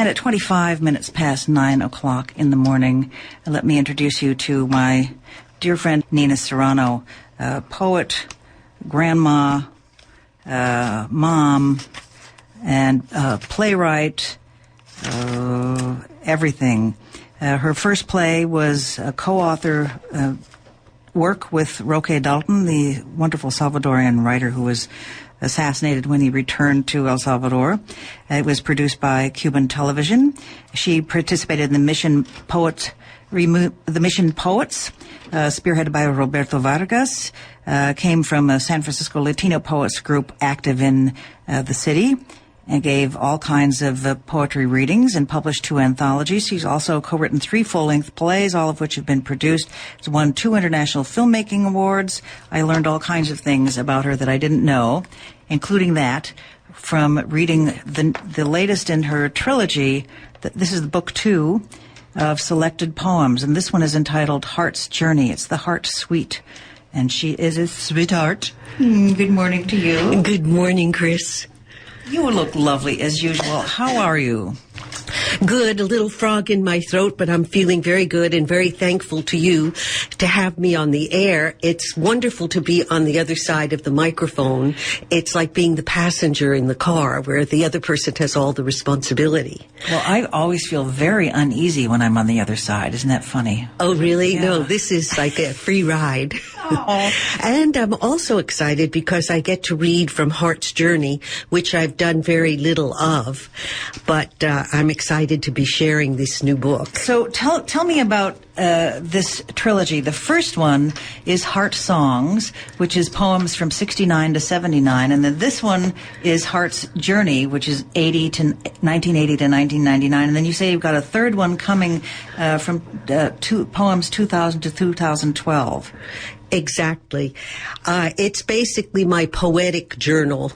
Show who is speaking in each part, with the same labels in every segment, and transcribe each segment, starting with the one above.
Speaker 1: And at 25 minutes past 9 o'clock in the morning, let me introduce you to my dear friend Nina Serrano, poet, grandma, mom, and playwright, everything. Her first play was a co-author work with Roque Dalton, the wonderful Salvadorian writer who was assassinated when he returned to El Salvador. It was produced by Cuban television. She participated in the Mission Poets, spearheaded by Roberto Vargas, came from a San Francisco Latino poets group active in the city, and gave all kinds of poetry readings and published 2 anthologies. She's also co-written 3 full-length plays, all of which have been produced. She's won 2 international filmmaking awards. I learned all kinds of things about her that I didn't know, including that from reading the latest in her trilogy. This is book 2 of selected poems, and this one is entitled Heart's Journey. It's the Heart Suite, and she is a sweetheart. Good morning to you.
Speaker 2: Good morning, Kris.
Speaker 1: You look lovely as usual. How are you?
Speaker 2: Good, a little frog in my throat, but I'm feeling very good and very thankful to you to have me on the air. It's wonderful to be on the other side of the microphone. It's like being the passenger in the car where the other person has all the responsibility.
Speaker 1: Well, I always feel very uneasy when I'm on the other side. Isn't that funny?
Speaker 2: Oh, really?
Speaker 1: Yeah.
Speaker 2: No, this is like a free ride.
Speaker 1: Oh.
Speaker 2: And I'm also excited because I get to read from Heart's Journey, which I've done very little of, but I'm excited to be sharing this new book.
Speaker 1: So tell me about this trilogy. The first one is Heart Songs, which is poems from 69 to 79, and then this one is Heart's Journey, which is 1980 to 1999, and then you say you've got a third one coming from poems 2000 to 2012.
Speaker 2: Exactly. It's basically my poetic journal.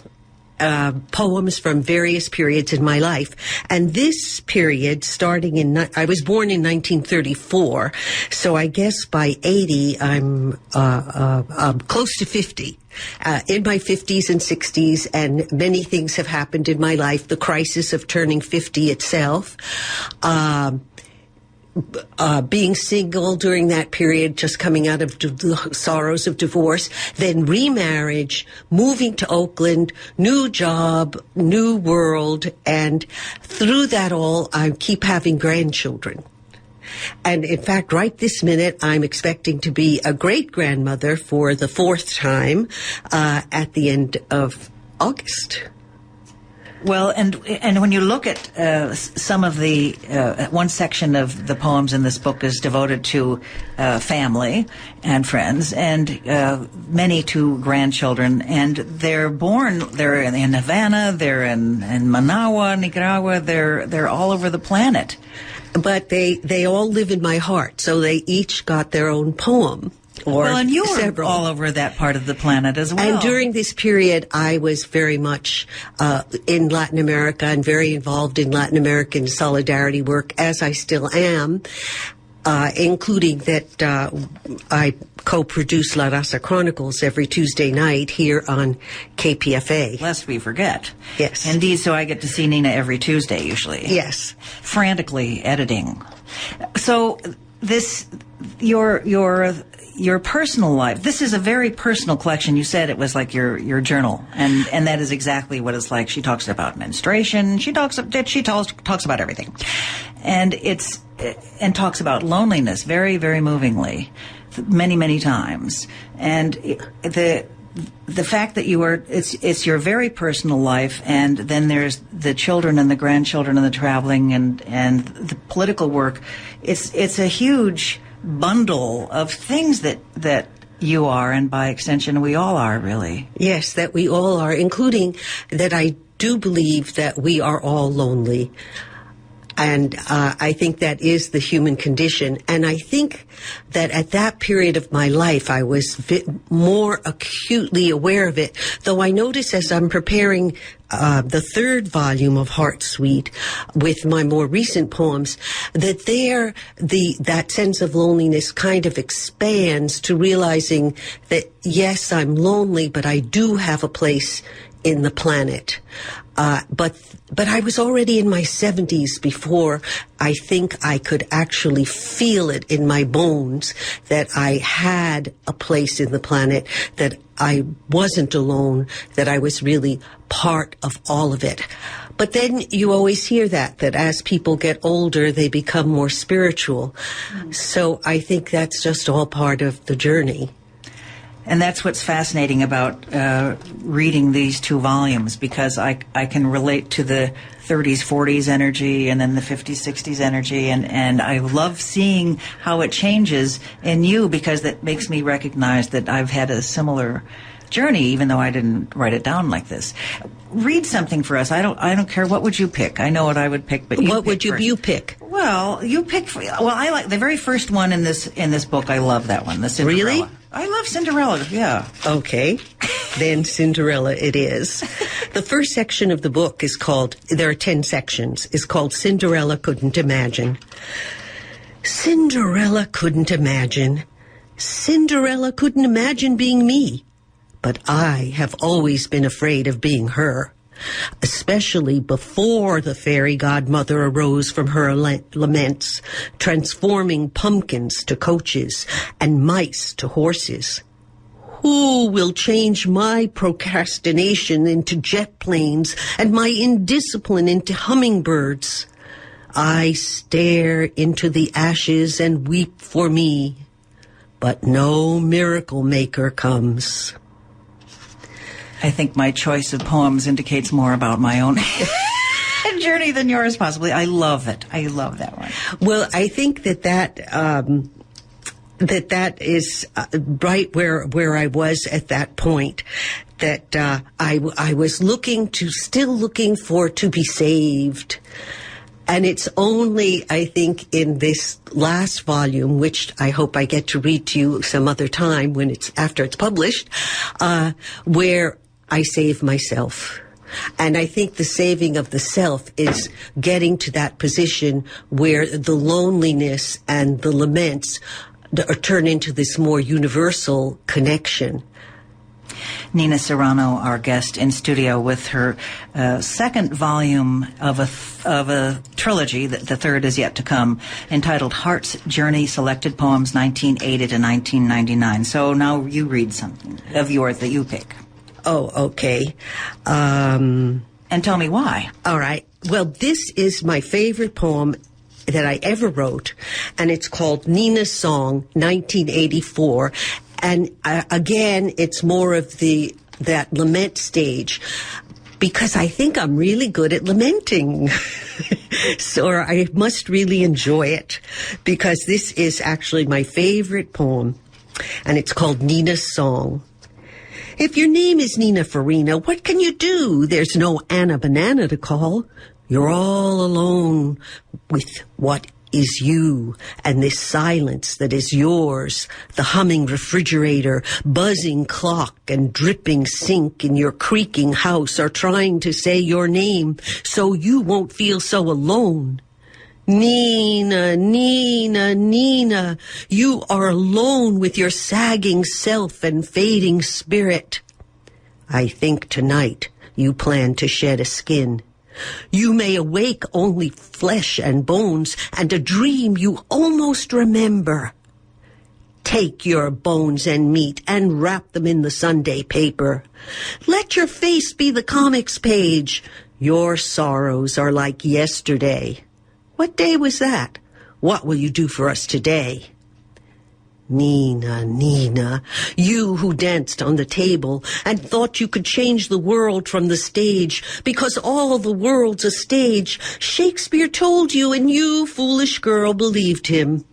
Speaker 2: Poems from various periods in my life. And this period, I was born in 1934, so I guess by 80, I'm close to 50. In my 50s and 60s, and many things have happened in my life. The crisis of turning 50 itself, being single during that period, just coming out of the sorrows of divorce, then remarriage, moving to Oakland, new job, new world, and through that all, I keep having grandchildren. And in fact, right this minute, I'm expecting to be a great-grandmother for the 4th time at the end of August.
Speaker 1: Well, and when you look at some of the one section of the poems in this book is devoted to family and friends, and many to grandchildren, and they're in Havana, they're in Managua, Nicaragua, they're all over the planet.
Speaker 2: But they all live in my heart, so they each got their own poem.
Speaker 1: And you were all over that part of the planet as well.
Speaker 2: And during this period, I was very much in Latin America and very involved in Latin American solidarity work, as I still am, including that I co-produce La Raza Chronicles every Tuesday night here on KPFA.
Speaker 1: Lest we forget.
Speaker 2: Yes.
Speaker 1: Indeed, so I get to see Nina every Tuesday, usually.
Speaker 2: Yes.
Speaker 1: Frantically editing. So your personal life. This is a very personal collection. You said it was like your journal, and that is exactly what it's like. She talks about menstruation. She talks about everything, and talks about loneliness very, very movingly, many times. And the fact that it's your very personal life, and then there's the children and the grandchildren and the traveling and the political work. It's a huge bundle of things that you are, and by extension we all are, really.
Speaker 2: Yes, that we all are, including that I do believe that we are all lonely. And I think that is the human condition. And I think that at that period of my life, I was more acutely aware of it. Though I notice as I'm preparing the 3rd volume of Heart Suite with my more recent poems, that that sense of loneliness kind of expands to realizing that, yes, I'm lonely, but I do have a place in the planet. But I was already in my 70s before I think I could actually feel it in my bones that I had a place in the planet, that I wasn't alone, that I was really part of all of it. But then you always hear that as people get older, they become more spiritual. So I think that's just all part of the journey.
Speaker 1: And that's what's fascinating about reading these two volumes, because I can relate to the 30s, 40s energy and then the 50s, 60s energy. And I love seeing how it changes in you, because that makes me recognize that I've had a similar journey, even though I didn't write it down like this. Read something for us. I don't care. What would you pick? I know what I would pick, but
Speaker 2: what would you pick?
Speaker 1: Well, you pick. Well, I like the very first one in this book. I love that one. The Cinderella.
Speaker 2: Really?
Speaker 1: I love Cinderella. Yeah.
Speaker 2: Okay, then Cinderella it is. The first section of the book is called. There are 10 sections. Is called Cinderella Couldn't Imagine. Cinderella couldn't imagine. Cinderella couldn't imagine being me. But I have always been afraid of being her, especially before the fairy godmother arose from her laments, transforming pumpkins to coaches and mice to horses. Who will change my procrastination into jet planes and my indiscipline into hummingbirds? I stare into the ashes and weep for me, but no miracle maker comes.
Speaker 1: I think my choice of poems indicates more about my own journey than yours, possibly. I love it. I love that one.
Speaker 2: Well, I think that is right where I was at that point. That I was still looking for to be saved. And it's only, I think, in this last volume, which I hope I get to read to you some other time after it's published, where I save myself. And I think the saving of the self is getting to that position where the loneliness and the laments turn into this more universal connection.
Speaker 1: Nina Serrano, our guest in studio, with her second volume of a trilogy. The third is yet to come, entitled Heart's Journey: Selected Poems 1980 to 1999. So now you read something of yours that you pick.
Speaker 2: Oh, okay.
Speaker 1: And tell me why.
Speaker 2: All right. Well, this is my favorite poem that I ever wrote, and it's called Nina's Song, 1984. And again, it's more of that lament stage, because I think I'm really good at lamenting. So I must really enjoy it, because this is actually my favorite poem, and it's called Nina's Song. If your name is Nina Farina, what can you do? There's no Anna Banana to call. You're all alone with what is you and this silence that is yours, the humming refrigerator, buzzing clock, and dripping sink in your creaking house are trying to say your name so you won't feel so alone. Nina, Nina, Nina, you are alone with your sagging self and fading spirit. I think tonight you plan to shed a skin. You may awake only flesh and bones and a dream you almost remember. Take your bones and meat and wrap them in the Sunday paper. Let your face be the comics page. Your sorrows are like yesterday. What day was that? What will you do for us today? Nina, Nina, you who danced on the table and thought you could change the world from the stage because all the world's a stage. Shakespeare told you and you, foolish girl, believed him.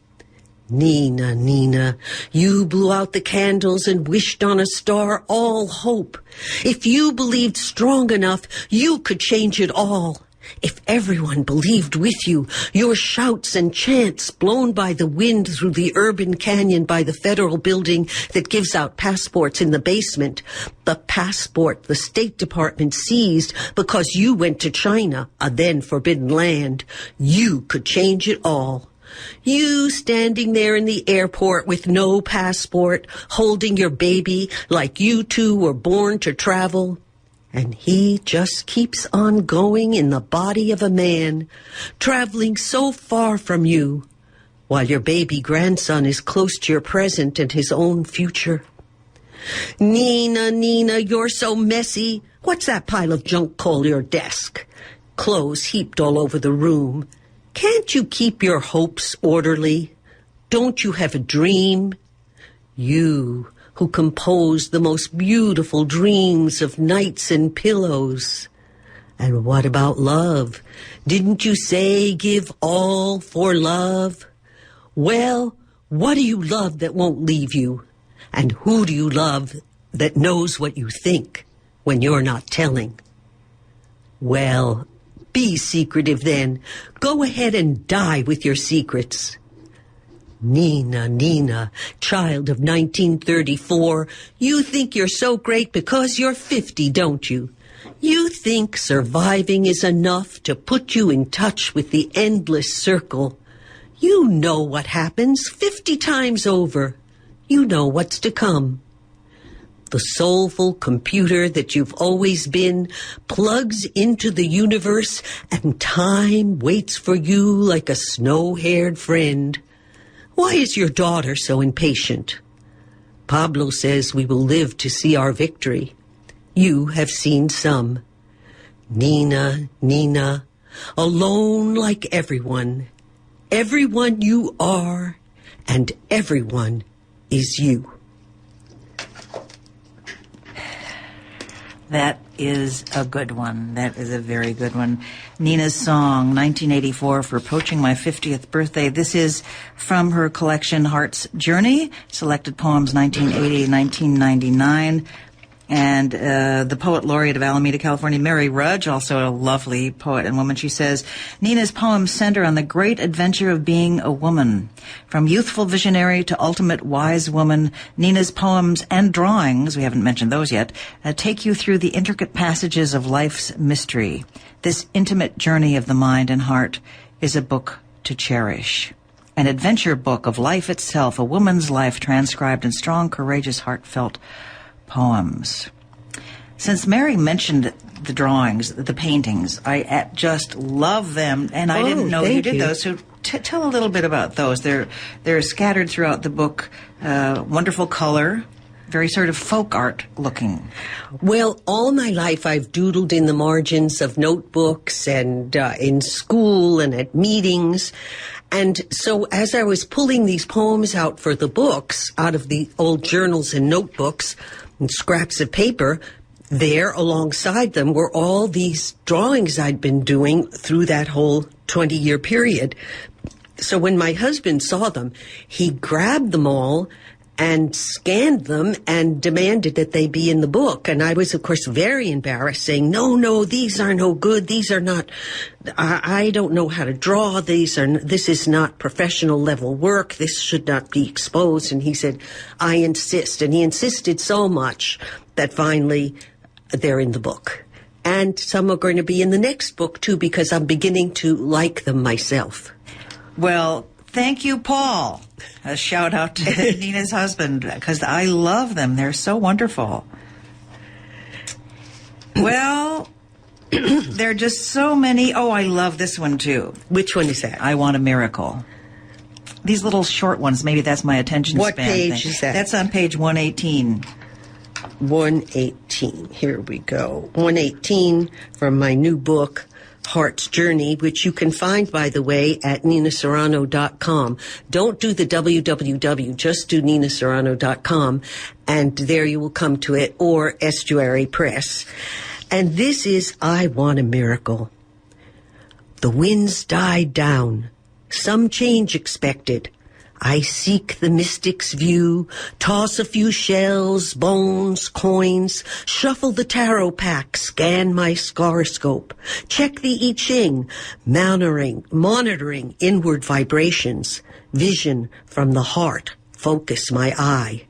Speaker 2: Nina, Nina, you blew out the candles and wished on a star all hope. If you believed strong enough, you could change it all. If everyone believed with you, your shouts and chants blown by the wind through the urban canyon by the federal building that gives out passports in the basement, the passport the State Department seized because you went to China, a then forbidden land, you could change it all. You standing there in the airport with no passport, holding your baby like you two were born to travel. and he just keeps on going in the body of a man, traveling so far from you, while your baby grandson is close to your present and his own future. Nina, Nina, you're so messy. What's that pile of junk called your desk? Clothes heaped all over the room. Can't you keep your hopes orderly? Don't you have a dream? You who compose the most beautiful dreams of nights and pillows. And what about love? Didn't you say give all for love? Well, what do you love that won't leave you? And who do you love that knows what you think when you're not telling? Well, be secretive then. Go ahead and die with your secrets. Nina, Nina, child of 1934, you think you're so great because you're 50, don't you? You think surviving is enough to put you in touch with the endless circle. You know what happens 50 times over. You know what's to come. The soulful computer that you've always been plugs into the universe, and time waits for you like a snow-haired friend. Why is your daughter so impatient? Pablo says we will live to see our victory. You have seen some. Nina, Nina, alone like everyone. Everyone you are, and everyone is you.
Speaker 1: That is a good one. That is a very good one. Nina's Song, 1984, for approaching my 50th birthday. This is from her collection Heart's Journey, Selected Poems 1980-1999. And the poet laureate of Alameda, California, Mary Rudge, also a lovely poet and woman, she says, Nina's poems center on the great adventure of being a woman. From youthful visionary to ultimate wise woman, Nina's poems and drawings, we haven't mentioned those yet, take you through the intricate passages of life's mystery. This intimate journey of the mind and heart is a book to cherish. An adventure book of life itself, a woman's life transcribed in strong, courageous, heartfelt poems. Since Mary mentioned the drawings, the paintings, I just love them, and I didn't know you did those. So tell a little bit about those. They're scattered throughout the book. Wonderful color, very sort of folk art looking.
Speaker 2: Well, all my life I've doodled in the margins of notebooks and in school and at meetings. And so as I was pulling these poems out for the books, out of the old journals and notebooks and scraps of paper, there alongside them were all these drawings I'd been doing through that whole 20-year period. So when my husband saw them, he grabbed them all and scanned them and demanded that they be in the book. And I was, of course, very embarrassed, saying, no, these are no good. These are not, I don't know how to draw. This is not professional level work. This should not be exposed. And he said, I insist. And he insisted so much that finally they're in the book. And some are going to be in the next book, too, because I'm beginning to like them myself.
Speaker 1: Well, thank you, Paul. A shout out to Nina's husband, because I love them. They're so wonderful. Well, there are just so many. Oh, I love this one, too.
Speaker 2: Which one is that?
Speaker 1: I Want a Miracle. These little short ones, maybe that's my attention
Speaker 2: what
Speaker 1: span.
Speaker 2: What page is that?
Speaker 1: That's on page 118.
Speaker 2: 118. Here we go. 118 from my new book, Heart's Journey, which you can find, by the way, at ninaserrano.com. Don't do the www, just do ninaserrano.com, and there you will come to it, or Estuary Press. And this is I Want a Miracle. The winds died down, some change expected. I seek the mystic's view, toss a few shells, bones, coins, shuffle the tarot pack, scan my scaroscope, check the I Ching, monitoring inward vibrations, vision from the heart, focus my eye.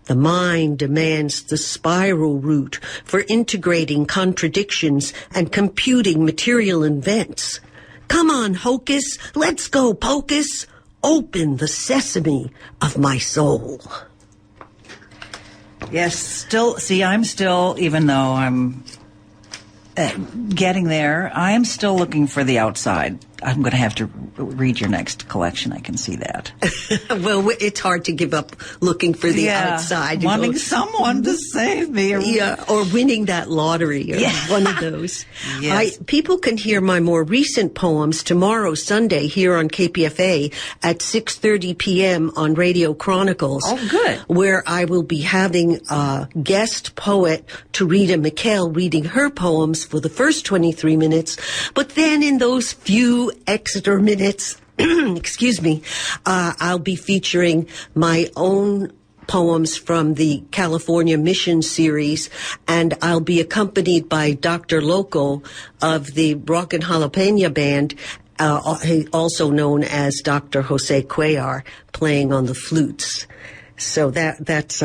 Speaker 2: The mind demands the spiral route for integrating contradictions and computing material events. Come on, Hocus, let's go, Pocus. Open the sesame of my soul.
Speaker 1: Yes, I'm still, even though I'm getting there. I am still looking for The Outside. I'm going to have to read your next collection. I can see that.
Speaker 2: Well, it's hard to give up looking for the outside.
Speaker 1: Wanting someone to save me.
Speaker 2: Or winning that lottery, or one of those.
Speaker 1: Yes.
Speaker 2: People can hear my more recent poems tomorrow, Sunday, here on KPFA at 6:30 p.m. on Radio Chronicles.
Speaker 1: Oh, good.
Speaker 2: Where I will be having a guest poet, Tarita McHale, reading her poems for the first 23 minutes. But then in those few extra minutes, excuse me, I'll be featuring my own poems from the California Mission series, and I'll be accompanied by Dr. Loco of the Rockin' Jalapeno Band, also known as Dr. Jose Cuellar, playing on the flutes. So that's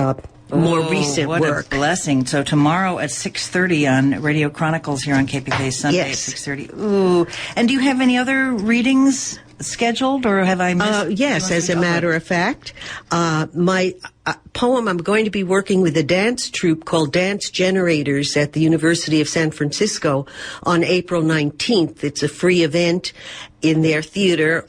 Speaker 2: more recent
Speaker 1: what
Speaker 2: work.
Speaker 1: A blessing. So tomorrow at 6:30 on Radio Chronicles here on KPFA, Sunday
Speaker 2: Yes.
Speaker 1: at 6:30. Ooh. And do you have any other readings scheduled, or have I missed?
Speaker 2: Yes, as a matter of fact. My poem, I'm going to be working with a dance troupe called Dance Generators at the University of San Francisco on April 19th. It's a free event in their theater,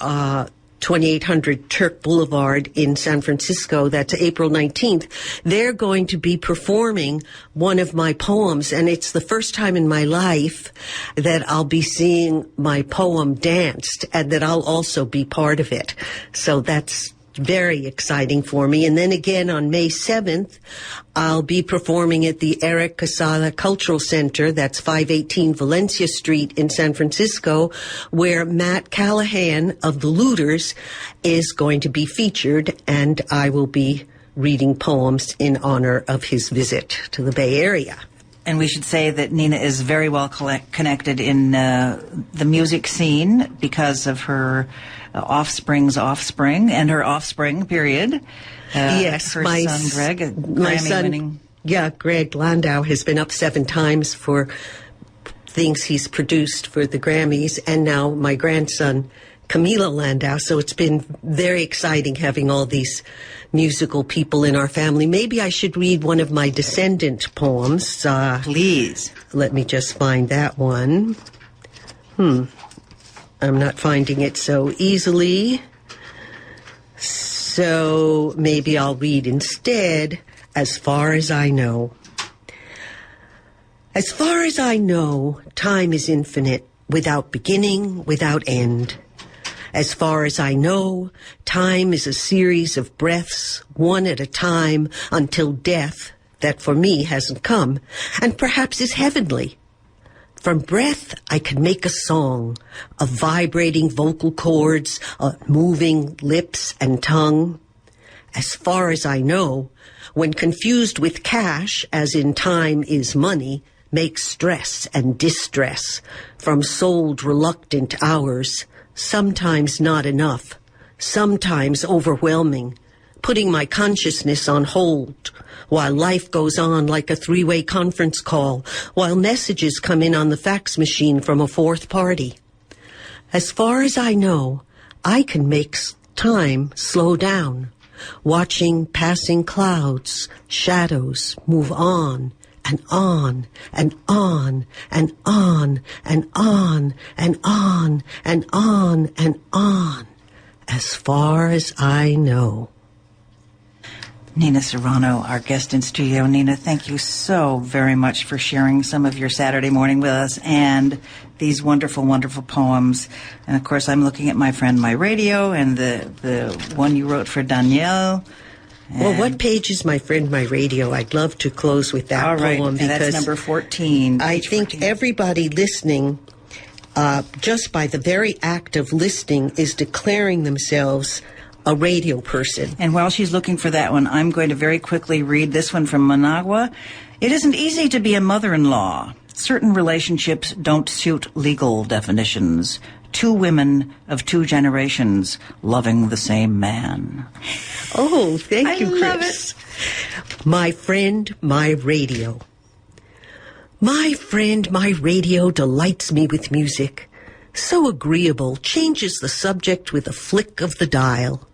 Speaker 2: 2800 Turk Boulevard in San Francisco. That's April 19th. They're going to be performing one of my poems, and it's the first time in my life that I'll be seeing my poem danced, and that I'll also be part of it. So that's very exciting for me. And then again on May 7th, I'll be performing at the Eric Casada Cultural Center, that's 518 Valencia Street in San Francisco, where Matt Callahan of the Looters is going to be featured, and I will be reading poems in honor of his visit to the Bay Area.
Speaker 1: And we should say that Nina is very well connected in the music scene because of her offspring's offspring and her offspring, period.
Speaker 2: Yes,
Speaker 1: her
Speaker 2: my
Speaker 1: son Greg, a
Speaker 2: my son,
Speaker 1: Grammy-winning.
Speaker 2: Yeah, Greg Landau has been up 7 times for things he's produced for the Grammys, and now my grandson Camila Landau. So it's been very exciting having all these musical people in our family. Maybe I should read one of my Descendant poems.
Speaker 1: Please.
Speaker 2: Let me just find that one. I'm not finding it so easily. So maybe I'll read instead, As Far as I Know. As far as I know, time is infinite, without beginning, without end. As far as I know, time is a series of breaths, one at a time, until death, that for me hasn't come, and perhaps is heavenly. From breath, I can make a song of vibrating vocal cords, moving lips and tongue. As far as I know, when confused with cash, as in time is money, makes stress and distress from sold reluctant hours, sometimes not enough, sometimes overwhelming, putting my consciousness on hold, while life goes on like a 3-way conference call, while messages come in on the fax machine from a fourth party. As far as I know, I can make time slow down, watching passing clouds, shadows move on and on and on and on and on and on and on and on, as far as I know.
Speaker 1: Nina Serrano, our guest in studio. Nina, thank you so very much for sharing some of your Saturday morning with us and these wonderful, wonderful poems. And of course, I'm looking at My Friend, My Radio and the one you wrote for Danielle.
Speaker 2: Well, what page is My Friend, My Radio? I'd love to close with that poem,
Speaker 1: and
Speaker 2: because
Speaker 1: that's number 14.
Speaker 2: I think
Speaker 1: 14.
Speaker 2: everybody listening, just by the very act of listening, is declaring themselves a radio person.
Speaker 1: And while she's looking for that one, I'm going to very quickly read this one from Managua. It isn't easy to be a mother-in-law. Certain relationships don't suit legal definitions. 2 women of 2 generations loving the same man.
Speaker 2: Oh, thank you, Kris.
Speaker 1: I love it.
Speaker 2: My Friend, My Radio. My friend, my radio delights me with music. So agreeable, changes the subject with a flick of the dial.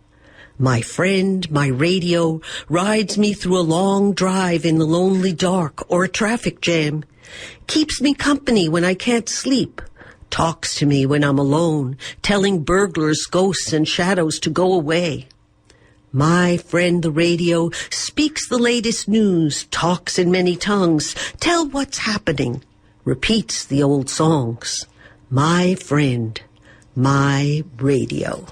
Speaker 2: My friend, my radio, rides me through a long drive in the lonely dark or a traffic jam. keeps me company when I can't sleep, talks to me when I'm alone, telling burglars, ghosts, and shadows to go away. My friend the radio speaks the latest news, talks in many tongues, tell what's happening, repeats the old songs. My friend, my radio.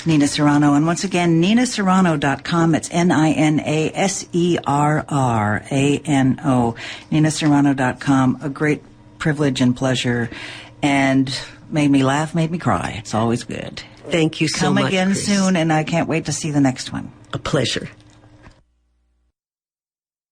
Speaker 1: Nina Serrano. And once again, ninaserrano.com. It's NINASERRANO. ninaserrano.com. A great privilege and pleasure, and made me laugh, made me cry. It's always good.
Speaker 2: Thank you so much.
Speaker 1: Come again
Speaker 2: Kris.
Speaker 1: soon, and I can't wait to see the next one.
Speaker 2: A pleasure.